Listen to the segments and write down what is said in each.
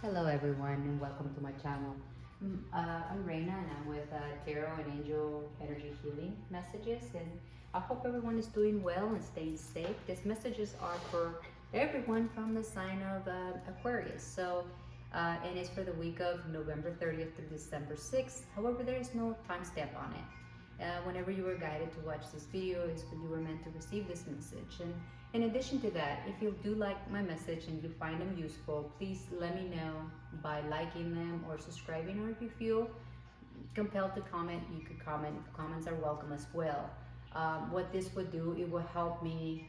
Hello everyone and welcome to my channel. I'm Reina and I'm with Tarot and Angel Energy Healing Messages, and I hope everyone is doing well and staying safe. These messages are for everyone from the sign of Aquarius. And it's for the week of November 30th through December 6th. However, there is no timestamp on it. Whenever you were guided to watch this video is when you were meant to receive this message. And in addition to that, if you do like my message and you find them useful, please let me know by liking them or subscribing, or if you feel compelled to comment, you could comment. Comments are welcome as well. What this would do, it will help me,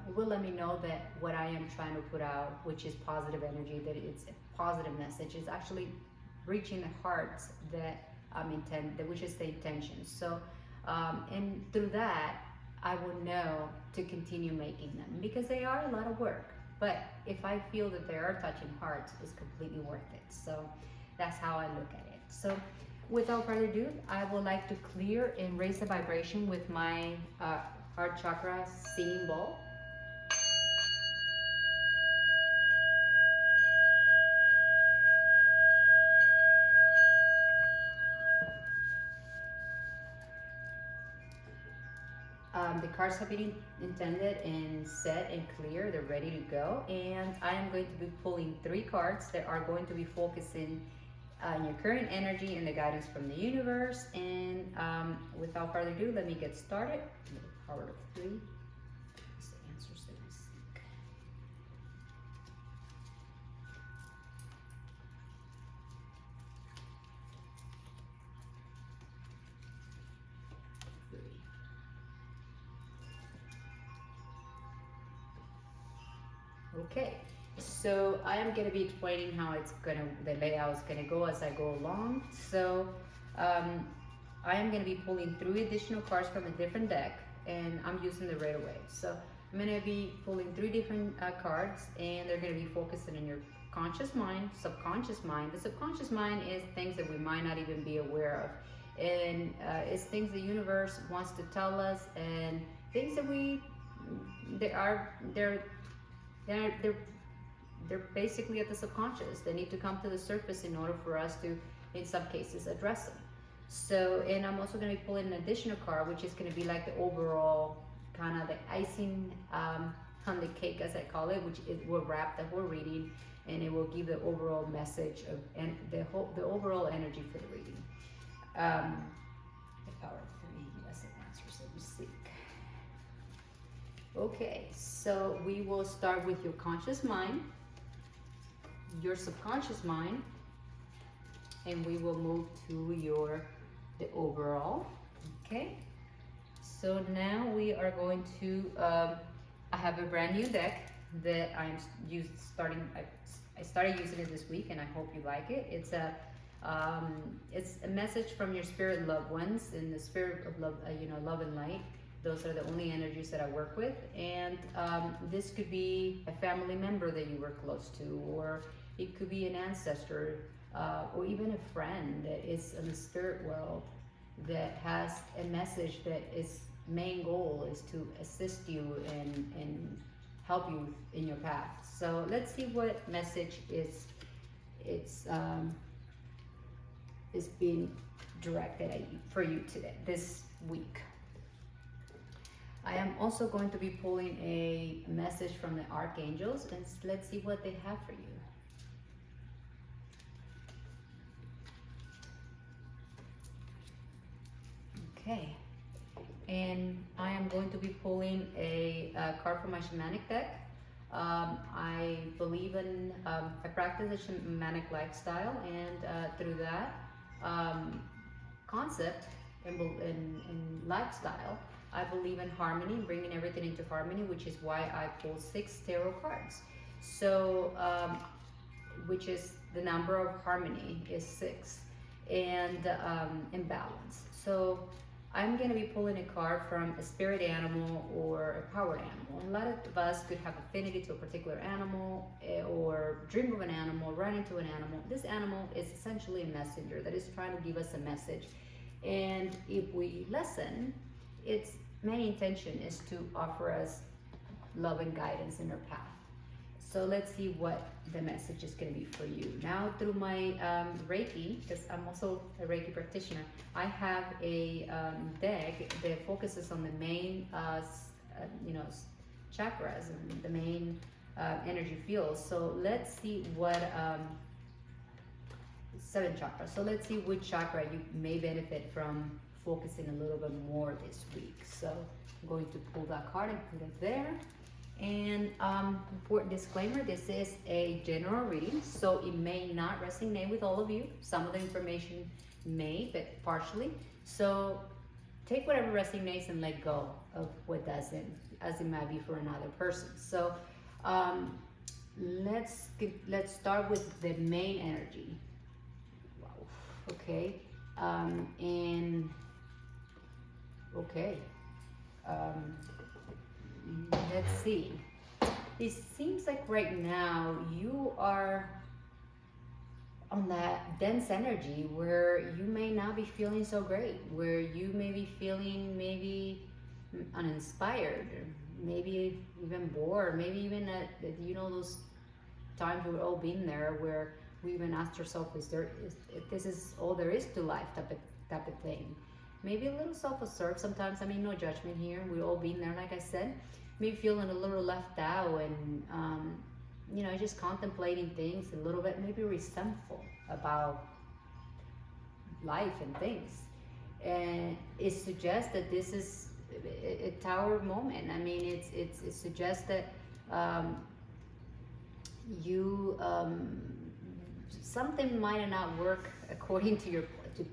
it will let me know that what I am trying to put out, which is positive energy, that it's a positive message, is actually reaching the hearts that which is the intention. And through that, I will know to continue making them because they are a lot of work. But if I feel that they are touching hearts, it's completely worth it. So that's how I look at it. So without further ado, I would like to clear and raise the vibration with my heart chakra singing bowl. The cards have been intended and set and clear. They're ready to go. And I am going to be pulling 3 cards that are going to be focusing on your current energy and the guidance from the universe. And without further ado, let me get started. The power of 3 is the answers that we seek. Okay, so I am going to be explaining how the layout is gonna go as I go along. So I am going to be pulling 3 additional cards from a different deck, and I'm using the Rider Waite. So I'm going to be pulling 3 different cards, and they're going to be focusing on your conscious mind, subconscious mind. The subconscious mind is things that we might not even be aware of, and it's things the universe wants to tell us, and things that they're they're, they're, they're basically at the subconscious. They need to come to the surface in order for us to, in some cases, address them. So, and I'm also going to be pulling an additional card, which is going to be like the overall kind of the icing on the cake, as I call it, which it will wrap the whole reading, and it will give the overall message of and the overall energy for the reading. The power of 3, yes, the answers that we seek. Okay, so we will start with your conscious mind, your subconscious mind, and we will move to the overall. Okay, so now we are going to I have a brand new deck that I'm I started using it this week, and I hope you like it. It's a message from your spirit loved ones, in the spirit of love, love and light. Those are the only energies that I work with, and this could be a family member that you were close to, or it could be an ancestor, or even a friend that is in the spirit world that has a message that its main goal is to assist you and help you in your path. So let's see what message is being directed at you, for you today, this week. I am also going to be pulling a message from the archangels, and let's see what they have for you. Okay, and I am going to be pulling a card from my shamanic deck. I believe in, I practice a shamanic lifestyle, and through that concept and lifestyle, I believe in harmony, bringing everything into harmony, which is why I pulled 6 tarot cards. So, which is the number of harmony is 6, and balance. So I'm going to be pulling a card from a spirit animal or a power animal. A lot of us could have affinity to a particular animal, or dream of an animal, run into an animal. This animal is essentially a messenger that is trying to give us a message. And if we listen, its main intention is to offer us love and guidance in our path. So let's see what the message is going to be for you. Now through my Reiki, because I'm also a Reiki practitioner, I have a deck that focuses on the main, chakras and the main energy fields. So let's see what, 7 chakras. So let's see which chakra you may benefit from focusing a little bit more this week. So I'm going to pull that card and put it there. And important disclaimer, this is a general reading, so it may not resonate with all of you. Some of the information may, but partially. So take whatever resonates and let go of what doesn't, as it might be for another person. So let's start with the main energy. Wow. Okay. Let's see. It seems like right now you are on that dense energy where you may not be feeling so great, where you may be feeling maybe uninspired, maybe even bored, maybe even those times we've all been there where we even asked ourselves, if this is all there is to life, type of thing. Maybe a little self-absorbed sometimes. I mean, no judgment here. We've all been there, like I said. Maybe feeling a little left out and, just contemplating things a little bit, maybe resentful about life and things. And it suggests that this is a tower moment. I mean, it suggests that something might not work according to your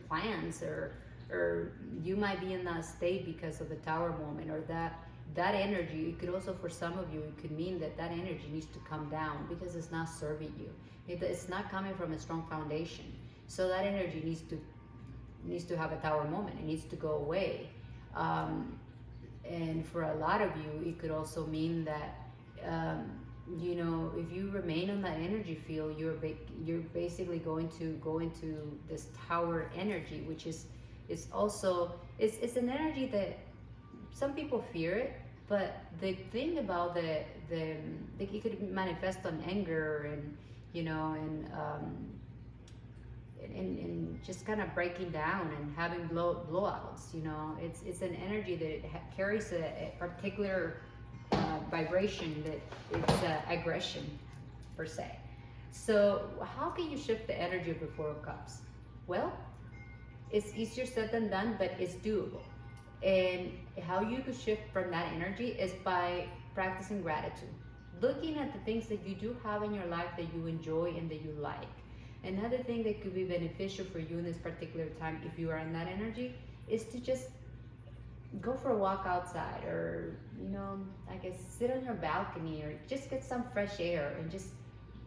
plans, or you might be in that state because of the tower moment, or that energy. It could also, for some of you, it could mean that energy needs to come down because it's not serving you. It's not coming from a strong foundation. So that energy needs to have a tower moment. It needs to go away. And for a lot of you, it could also mean that if you remain on that energy field, you're basically going to go into this tower energy, which is also it's an energy that some people fear it. But the thing about it could manifest on anger and just kind of breaking down and having blowouts. It's an energy that carries a particular vibration that it's aggression per se. So how can you shift the energy of the Four of Cups? Well, it's easier said than done, but it's doable. And how you could shift from that energy is by practicing gratitude. Looking at the things that you do have in your life that you enjoy and that you like. Another thing that could be beneficial for you in this particular time, if you are in that energy, is to just go for a walk outside, or I guess sit on your balcony, or just get some fresh air, and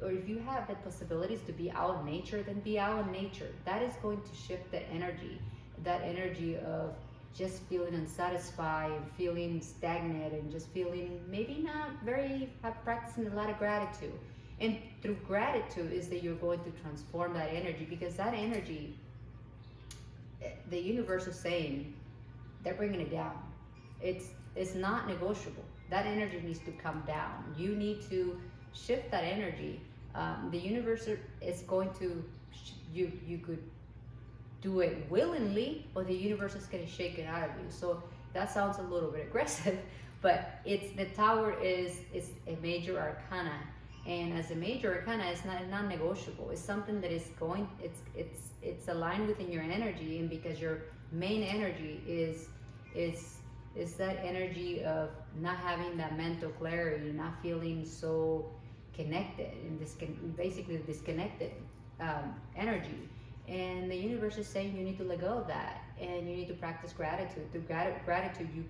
or if you have the possibilities to be out in nature, then be out in nature. That is going to shift the energy, that energy of just feeling unsatisfied, feeling stagnant, and just feeling maybe not practicing a lot of gratitude. And through gratitude is that you're going to transform that energy, because that energy, the universe is saying, they're bringing it down. It's not negotiable. That energy needs to come down. You need to shift that energy. The universe is going to, you could do it willingly, or the universe is going to shake it out of you. So that sounds a little bit aggressive, but the tower is a major arcana, and as a major arcana, it's not non-negotiable. It's something that is going. It's aligned within your energy, and because your main energy is that energy of not having that mental clarity, not feeling so connected, and basically disconnected energy. And the universe is saying you need to let go of that, and you need to practice gratitude. Through gratitude, you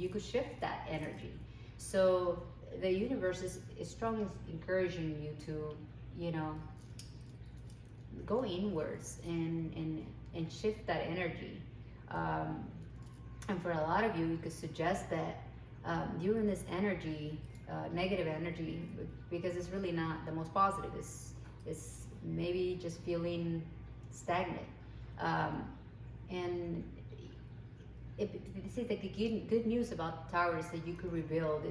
could shift that energy. So the universe is strongly encouraging you to, go inwards and shift that energy. And for a lot of you, you could suggest that you're in this energy, negative energy, because it's really not the most positive. It's maybe just feeling stagnant. And this is the good news about the tower is that you could rebuild.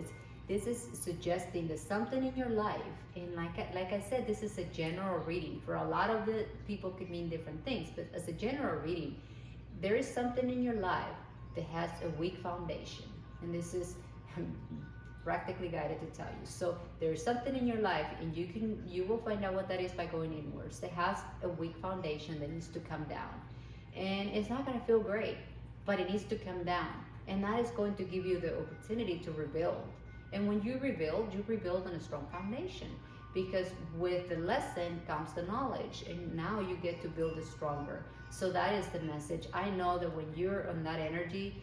This is suggesting that something in your life, and like I said, this is a general reading. For a lot of the people, could mean different things, but as a general reading, there is something in your life that has a weak foundation, and this is practically guided to tell you. So there's something in your life, and you will find out what that is by going inwards. That has a weak foundation that needs to come down, and it's not going to feel great, but it needs to come down, and that is going to give you the opportunity to rebuild. And when you rebuild on a strong foundation, because with the lesson comes the knowledge, and now you get to build it stronger. So that is the message. I know that when you're on that energy,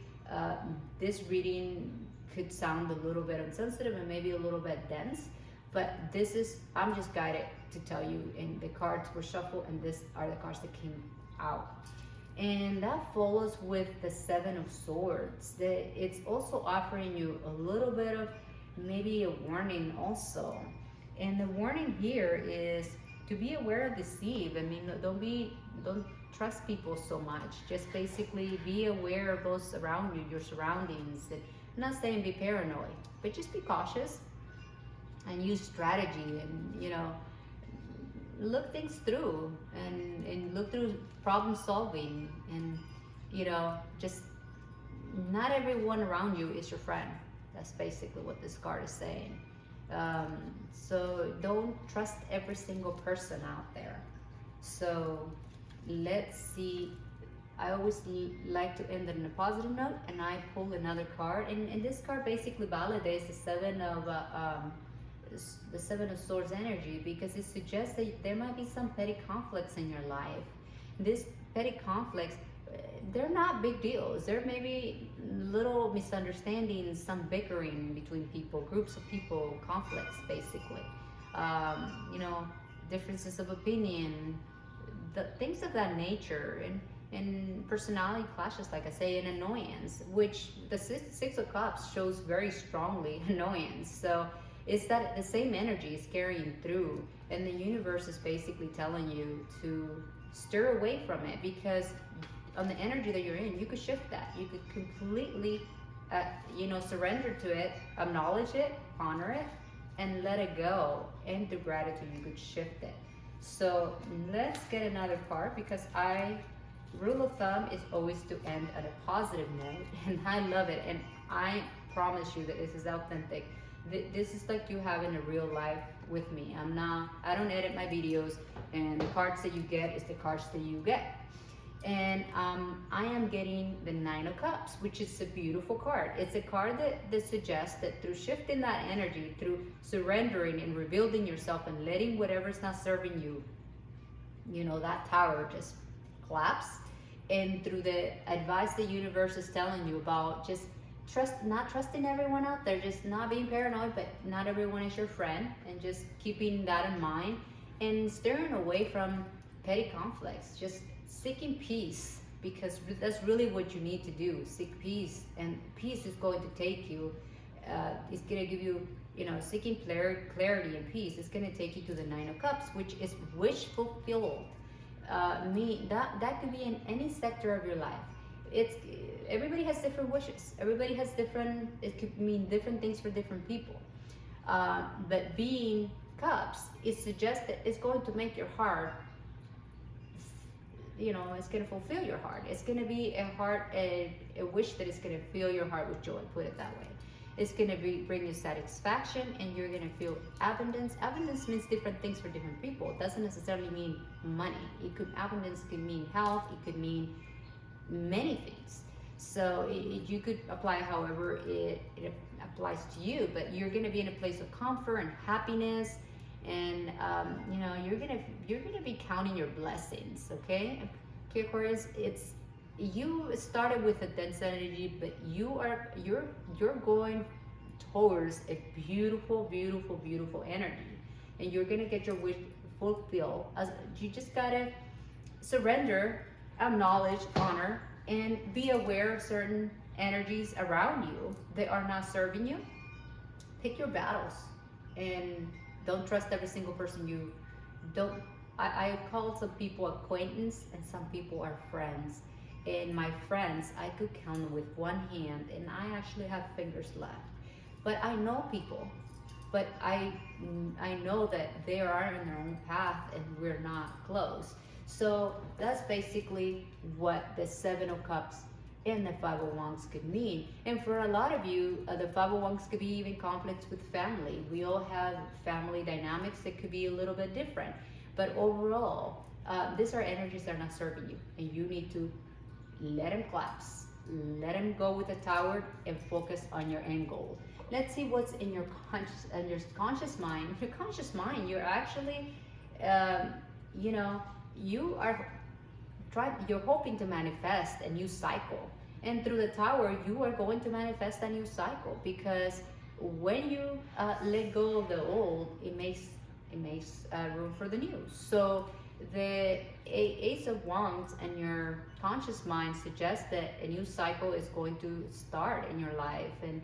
this reading could sound a little bit insensitive and maybe a little bit dense, but I'm just guided to tell you, and the cards were shuffled, and these are the cards that came out. And that follows with the Seven of Swords. It's also offering you a little bit of maybe a warning also. And the warning here is to be aware of deceive. I mean, don't trust people so much. Just basically be aware of those around you, your surroundings. And I'm not saying be paranoid, but just be cautious and use strategy, and look things through, and look through problem solving, and just not everyone around you is your friend. That's basically what this card is saying. So don't trust every single person out there. So let's see. I always like to end it on a positive note, and I pull another card, and this card basically validates the Seven of Swords energy, because it suggests that there might be some petty conflicts in your life. These petty conflicts, they're not big deals. There may be little misunderstandings, some bickering between people, groups of people, conflicts basically. Differences of opinion, things of that nature, and personality clashes, like I say, and annoyance, which the Six of Cups shows very strongly annoyance. So it's that the same energy is carrying through, and the universe is basically telling you to stir away from it, because on the energy that you're in, you could shift that. You could completely, surrender to it, acknowledge it, honor it, and let it go. And through gratitude, you could shift it. So let's get another card, because rule of thumb is always to end on a positive note, and I love it. And I promise you that this is authentic. This is like you having a real life with me. I don't edit my videos, and the cards that you get is the cards that you get. And I am getting the Nine of Cups, which is a beautiful card. It's a card that suggests that through shifting that energy, through surrendering and rebuilding yourself and letting whatever's not serving you, that tower just collapse. And through the advice the universe is telling you about just not trusting everyone out there, just not being paranoid, but not everyone is your friend, and just keeping that in mind, and steering away from petty conflicts, just seeking peace, because that's really what you need to do. Seek peace, and peace is going to take you, it's going to give you, seeking clarity and peace. It's going to take you to the Nine of Cups, which is wish fulfilled. That could be in any sector of your life. Everybody has different wishes. Everybody has different. It could mean different things for different people. But being cups, it suggests that it's going to make your heart. It's going to fulfill your heart. It's going to be a wish that is going to fill your heart with joy. Put it that way. It's going to bring you satisfaction, and you're going to feel abundance. Abundance means different things for different people. It doesn't necessarily mean money. Abundance could mean health. It could mean many things. So you could apply however it applies to you, but you're going to be in a place of comfort and happiness, and you're gonna be counting your blessings. Okay, Aquarius, you started with a dense energy, but you're going towards a beautiful, beautiful, beautiful energy, and you're gonna get your wish fulfilled. You just gotta surrender, acknowledge, honor, and be aware of certain energies around you that are not serving you. Pick your battles, and don't trust every single person you don't. I call some people acquaintance, and some people are friends. And my friends, I could count them with one hand, and I actually have fingers left. but I know people, but I know that they are in their own path and we're not close. So that's basically what the Seven of Cups and the Five of Wands could mean. And for a lot of you, the Five of Wands could be even conflicts with family. We all have family dynamics that could be a little bit different. But overall, these are energies that are not serving you, and you need to let them collapse. Let them go with the tower and focus on your end goal. Let's see what's in your conscious mind. Your conscious mind, you're actually, you know, you are you're hoping to manifest a new cycle, and through the tower, you are going to manifest a new cycle, because when you let go of the old, it makes room for the new. So the Ace of Wands and your conscious mind suggests that a new cycle is going to start in your life, and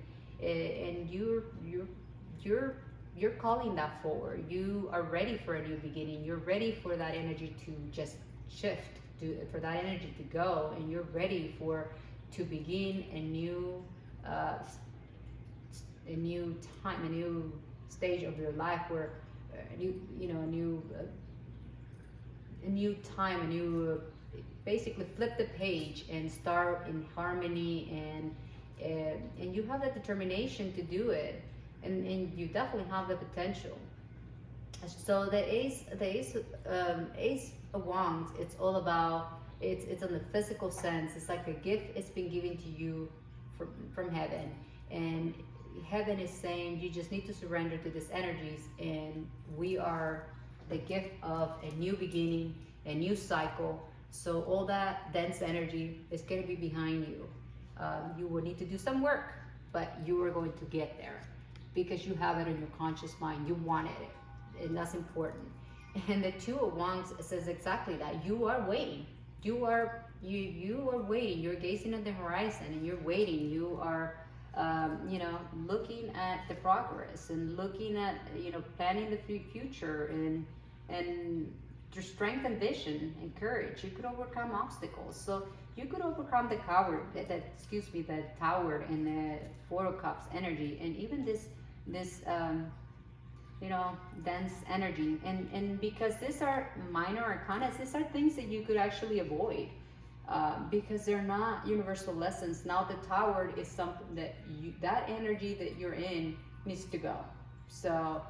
you're calling that forward. You are ready for a new beginning. You're ready for that energy to just shift, for that energy to go, and you're ready to begin a new time, a new stage of your life, where a new time, basically flip the page and start in harmony, and you have the determination to do it, and you definitely have the potential. So the Ace of Wands, it's all about, it's on the physical sense. It's like a gift. It's been given to you from heaven, and heaven is saying you just need to surrender to these energies, and we are the gift of a new beginning, a new cycle. So all that dense energy is going to be behind you. You will need to do some work, but you are going to get there, because you have it in your conscious mind. You wanted it, and that's important. And the Two of Wands says exactly that. You are waiting. You are waiting. You're gazing at the horizon, and you're waiting. You are looking at the progress, and looking at, planning the future, and your strength and vision and courage. You could overcome obstacles. So you could overcome the the tower and the Four of Cups energy, and even this dense energy. And because these are minor arcana, these are things that you could actually avoid, because they're not universal lessons. Now the tower is something that that energy that you're in needs to go. So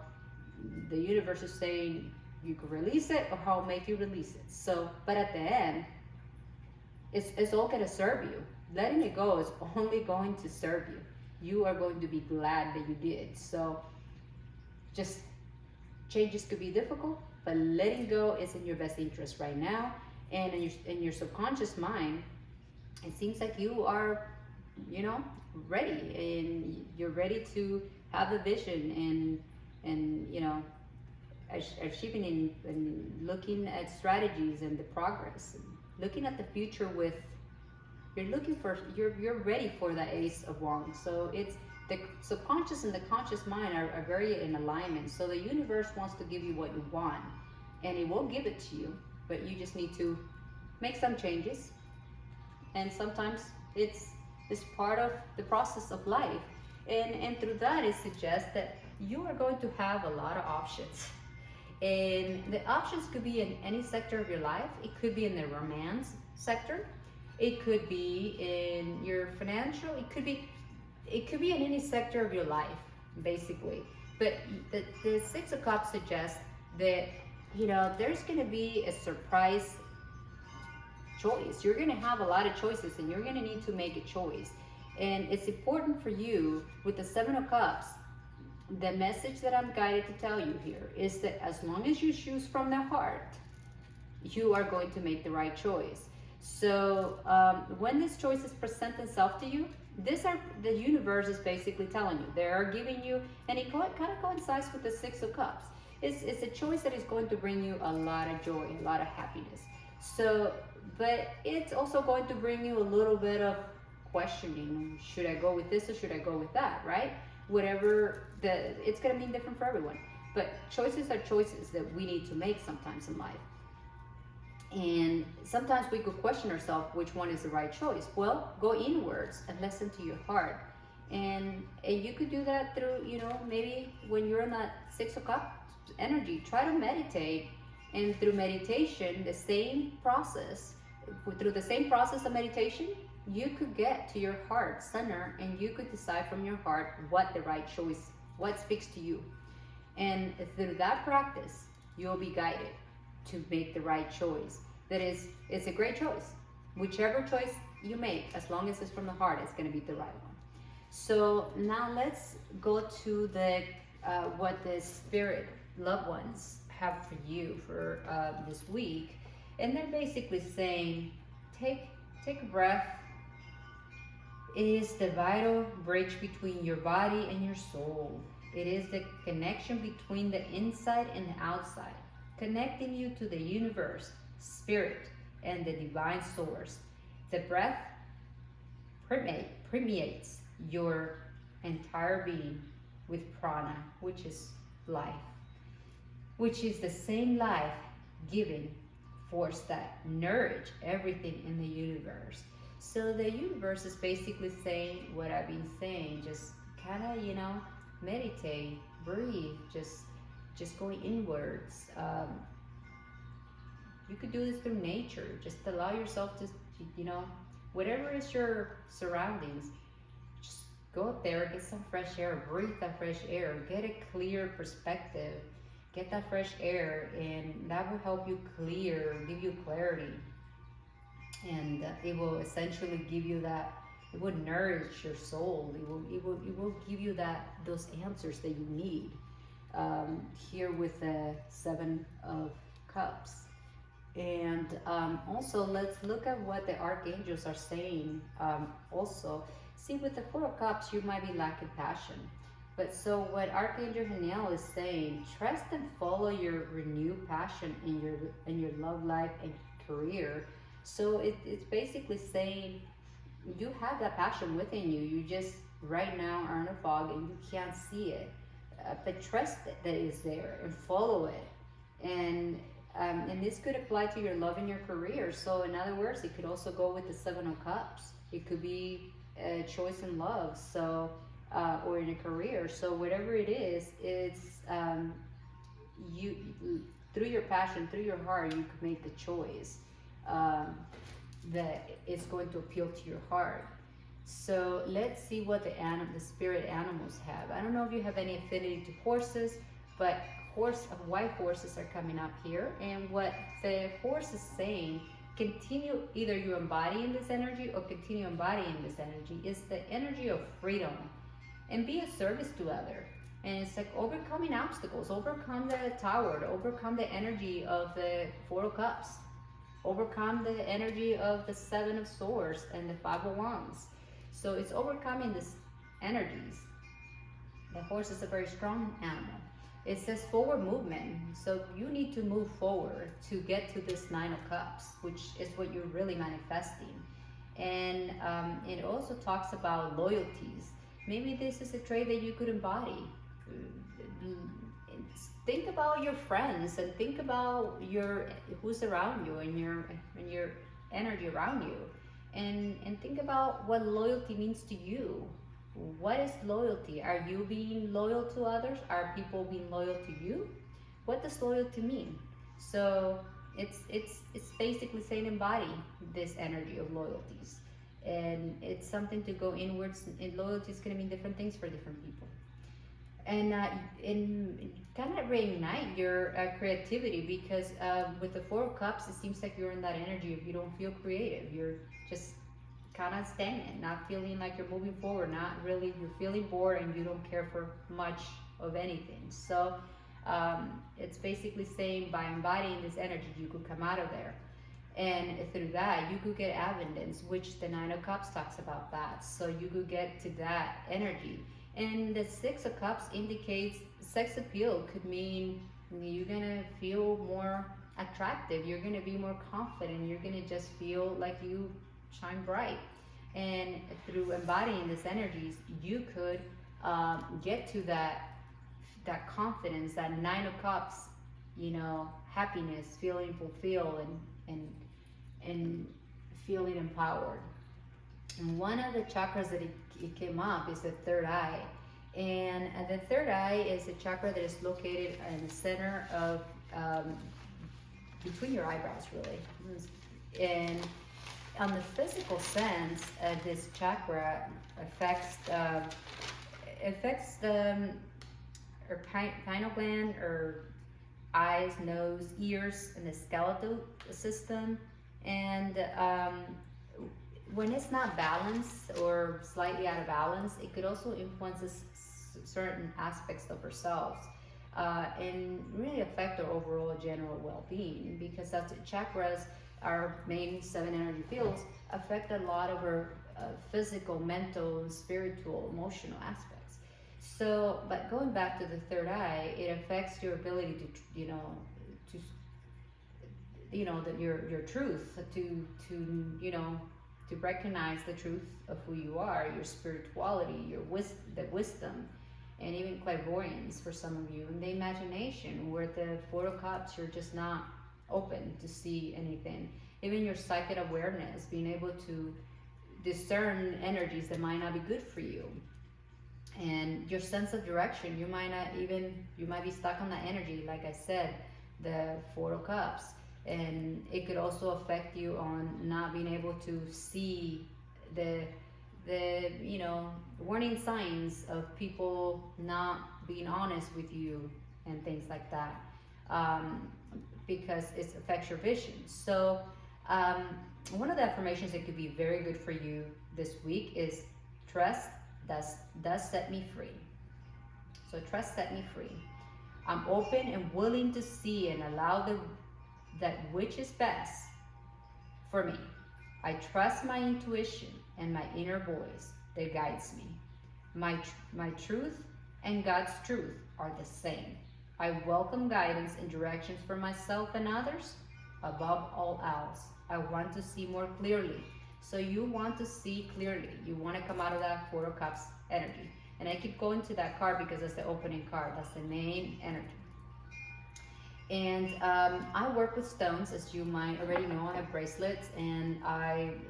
the universe is saying you can release it, or I'll make you release it. So, but at the end, it's all going to serve you. Letting it go is only going to serve you. You are going to be glad that you did. So just, changes could be difficult, but letting go is in your best interest right now. And in your subconscious mind, it seems like you are, ready, and you're ready to have the vision, and achieving and looking at strategies and the progress, and looking at the future with, you're ready for the Ace of Wands. So it's the subconscious and the conscious mind are very in alignment. So the universe wants to give you what you want, and it will give it to you, but you just need to make some changes. And sometimes it's part of the process of life, and through that, it suggests that you are going to have a lot of options. And the options could be in any sector of your life. It could be in the romance sector, it could be in your financial, it could be in any sector of your life, basically. But the Six of Cups suggests that there's going to be a surprise choice. You're going to have a lot of choices, and you're going to need to make a choice. And it's important for you with the Seven of Cups. The message that I'm guided to tell you here is that as long as you choose from the heart, you are going to make the right choice. So when these choices present themselves to you, the universe is basically telling you, they are giving you, and it kind of coincides with the Six of Cups. It's a choice that is going to bring you a lot of joy, a lot of happiness. So, but it's also going to bring you a little bit of questioning. Should I go with this, or should I go with that, right? Whatever, it's going to be different for everyone. But choices are choices that we need to make sometimes in life. And sometimes we could question ourselves which one is the right choice. Well, go inwards and listen to your heart, And you could do that through, maybe when you're in that Six of Cups energy, try to meditate. And through meditation, through the same process of meditation, you could get to your heart center, and you could decide from your heart what the right choice, what speaks to you. And through that practice, you'll be guided to make the right choice. That is, it's a great choice. Whichever choice you make, as long as it's from the heart, it's going to be the right one. So now let's go to the what the spirit loved ones have for you for this week. And they're basically saying, take a breath. It is the vital bridge between your body and your soul. It is the connection between the inside and the outside, connecting you to the universe, spirit, and the divine source. The breath permeates your entire being with prana, which is life, which is the same life-giving force that nourish everything in the universe. So the universe is basically saying what I've been saying, just kind of, meditate, breathe, just going inwards. You could do this through nature. Just allow yourself to, whatever is your surroundings, just go up there, get some fresh air, breathe that fresh air, get a clear perspective, get that fresh air, and that will help you give you clarity. And it will essentially give you that, it will nourish your soul. It will give you those answers that you need. Here with the Seven of Cups. And also, let's look at what the archangels are saying. Also, see, with the Four of Cups, you might be lacking passion. But so what Archangel Haniel is saying, trust and follow your renewed passion in your love life and career. So it's basically saying you have that passion within you. You just right now are in a fog and you can't see it. But trust that it is there and follow it. And this could apply to your love and your career. So in other words, it could also go with the Seven of Cups. It could be a choice in love, so or in a career. So whatever it is, it's you through your passion, through your heart, you could make the choice that is going to appeal to your heart. So let's see what the spirit animals have. I don't know if you have any affinity to horses, but white horses are coming up here. And what the horse is saying, continue, either you embodying this energy or continue embodying this energy, is the energy of freedom and be of service to others. And it's like overcoming obstacles, overcome the tower, overcome the energy of the Four of Cups, overcome the energy of the Seven of Swords and the Five of Wands. So it's overcoming these energies. The horse is a very strong animal. It says forward movement. So you need to move forward to get to this Nine of Cups, which is what you're really manifesting. And it also talks about loyalties. Maybe this is a trait that you could embody. Think about your friends and think about who's around you and your energy around you. And think about what loyalty means to you. What is loyalty? Are you being loyal to others? Are people being loyal to you? What does loyalty mean? So it's basically saying embody this energy of loyalties. And it's something to go inwards, and loyalty is going to mean different things for different people. And kind of reignite your creativity, because with the Four of Cups, it seems like you're in that energy of you don't feel creative. You're just kind of stagnant, not feeling like you're moving forward, not really, you're feeling bored and you don't care for much of anything. So it's basically saying by embodying this energy, you could come out of there. And through that, you could get abundance, which the Nine of Cups talks about that. So you could get to that energy. And the Six of Cups indicates sex appeal. Could mean you're gonna feel more attractive, you're gonna be more confident, you're gonna just feel like you shine bright. And through embodying these energies, you could get to that confidence, that Nine of Cups, happiness, feeling fulfilled and feeling empowered. And one of the chakras that it came up is the third eye. And the third eye is a chakra that is located in the center of, between your eyebrows, really. And on the physical sense, this chakra affects the or pineal gland, or eyes, nose, ears, and the skeletal system. And when it's not balanced or slightly out of balance, it could also influence certain aspects of ourselves, and really affect our overall general well-being, because that's chakras, our main 7 energy fields, affect a lot of our physical, mental, spiritual, emotional aspects. So, but going back to the third eye, it affects your ability to, to, your truth, to recognize the truth of who you are, your spirituality, the wisdom, and even clairvoyance for some of you, and the imagination, where the Four of Cups, you're just not open to see anything. Even your psychic awareness, being able to discern energies that might not be good for you. And your sense of direction, you might be stuck on that energy, like I said, the Four of Cups. And it could also affect you on not being able to see the warning signs of people not being honest with you and things like that, because it affects your vision. So one of the affirmations that could be very good for you this week is trust does set me free. So trust set me free. I'm open and willing to see and allow that which is best for me. I trust my intuition and my inner voice that guides me. My truth and God's truth are the same. I welcome guidance and directions for myself and others. Above all else, I want to see more clearly. So you want to see clearly. You want to come out of that Four of Cups energy. And I keep going to that card because that's the opening card. That's the main energy. And I work with stones, as you might already know. I have bracelets, and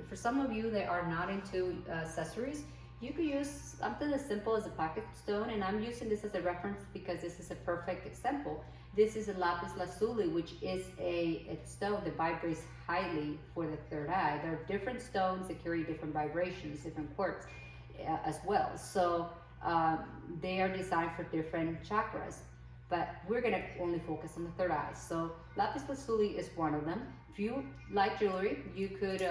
for some of you that are not into accessories, you could use something as simple as a pocket stone, and I'm using this as a reference because this is a perfect example. This is a lapis lazuli, which is a stone that vibrates highly for the third eye. There are different stones that carry different vibrations, different quartz as well. So they are designed for different chakras. But we're gonna only focus on the third eye. So lapis lazuli is one of them. If you like jewelry, you could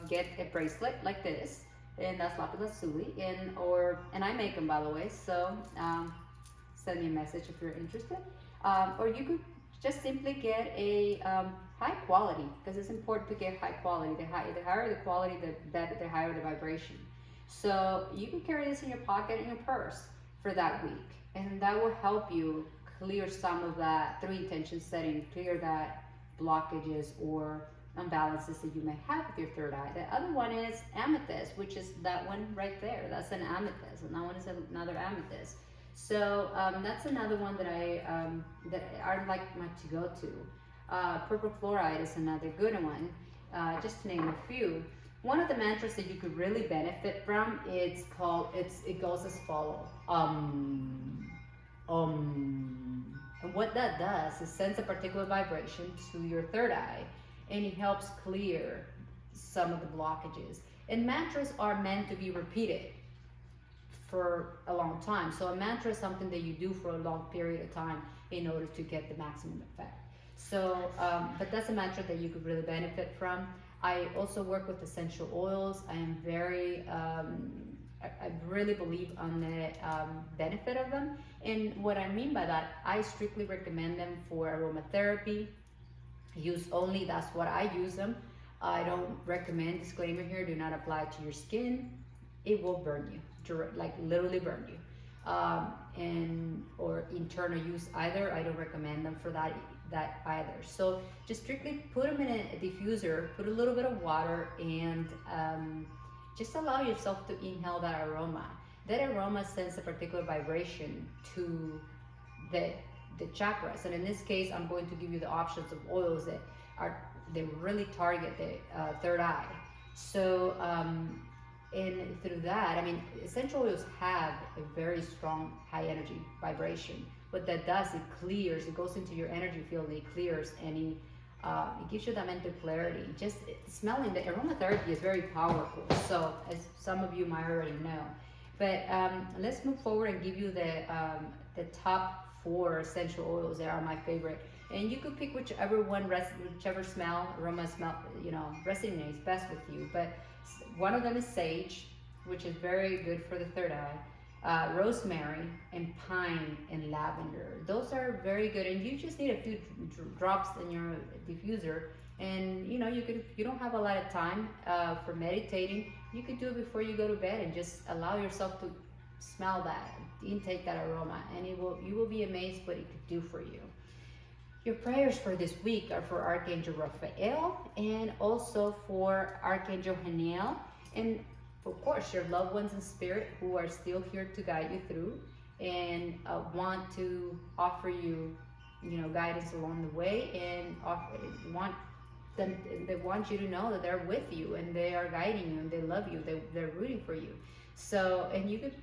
get a bracelet like this, and that's lapis lazuli. And I make them, by the way. So send me a message if you're interested. Or you could just simply get a high quality, because it's important to get high quality. The higher the quality, the higher the vibration. So you can carry this in your pocket, in your purse for that week, and that will help you clear some of that through intention setting, clear that blockages or imbalances that you may have with your third eye. The other one is amethyst, which is that one right there. That's an amethyst, and that one is another amethyst. So that's another one that I like my to go to. Purple fluoride is another good one, just to name a few. One of the mantras that you could really benefit from, it goes as follows. And what that does is sends a particular vibration to your third eye, and it helps clear some of the blockages. And mantras are meant to be repeated for a long time. So a mantra is something that you do for a long period of time in order to get the maximum effect. So, but that's a mantra that you could really benefit from. I also work with essential oils. I am I really believe on the benefit of them. And what I mean by that, I strictly recommend them for aromatherapy. Use only, that's what I use them. I don't recommend, disclaimer here, do not apply to your skin. It will burn you, like literally burn you. Or internal use either. I don't recommend them for that either. So just strictly put them in a diffuser, put a little bit of water, and just allow yourself to inhale that aroma. That aroma sends a particular vibration to the chakras. And in this case, I'm going to give you the options of oils that really target the third eye. So And through that, I mean, essential oils have a very strong high energy vibration. What that does, it clears, it goes into your energy field, it clears any, it gives you that mental clarity. Just smelling, the aromatherapy is very powerful. So, as some of you might already know. But let's move forward and give you the top 4 essential oils that are my favorite. And you could pick whichever one, whichever smell, aroma smell, resonates best with you. But one of them is sage, which is very good for the third eye. Rosemary and pine and lavender. Those are very good, and you just need a few drops in your diffuser. And you don't have a lot of time for meditating. You could do it before you go to bed and just allow yourself to smell that, intake that aroma, and you will be amazed what it could do for you. Your prayers for this week are for Archangel Raphael and also for Archangel Haniel, and of course your loved ones in spirit who are still here to guide you through and want to offer you, guidance along the way, and they want you to know that they're with you and they are guiding you and they love you. They're rooting for you. So, and you could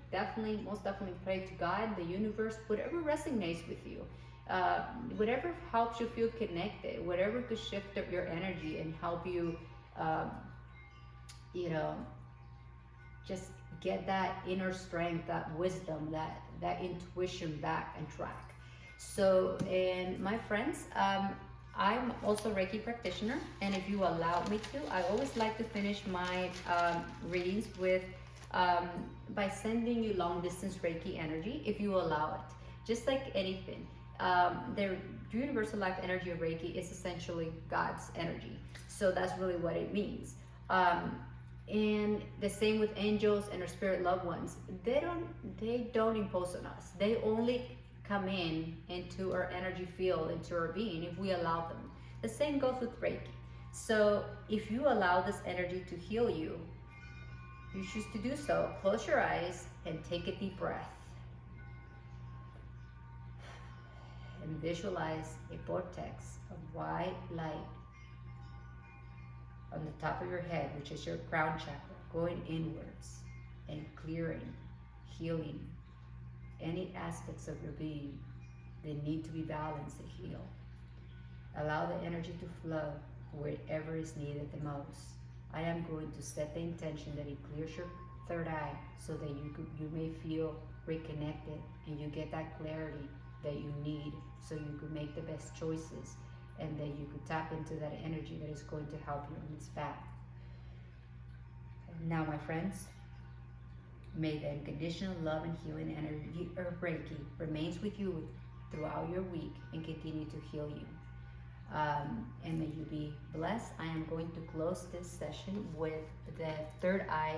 most definitely pray to God, the universe, whatever resonates with you. Whatever helps you feel connected, whatever could shift up your energy and help you, just get that inner strength, that wisdom, that intuition back and track. So, and my friends, I'm also a Reiki practitioner, and if you allow me to, I always like to finish my readings with by sending you long distance Reiki energy, if you allow it. Just like anything. The universal life energy of Reiki is essentially God's energy. So that's really what it means. And the same with angels and our spirit loved ones. They don't impose on us. They only come into our energy field, into our being, if we allow them. The same goes with Reiki. So if you allow this energy to heal you, you choose to do so. Close your eyes and take a deep breath. And visualize a vortex of white light on the top of your head, which is your crown chakra, going inwards and clearing, healing any aspects of your being that need to be balanced and healed. Allow the energy to flow wherever is needed the most. I am going to set the intention that it clears your third eye so that you may feel reconnected and you get that clarity that you need, so you could make the best choices and that you could tap into that energy that is going to help you on this path. Now, my friends, may the unconditional love and healing energy of Reiki remains with you throughout your week and continue to heal you. And may you be blessed. I am going to close this session with the third eye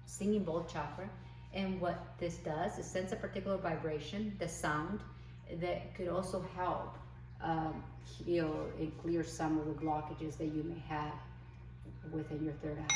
singing bowl chakra. And what this does is sends a particular vibration, the sound, that could also help heal and clear some of the blockages that you may have within your third eye.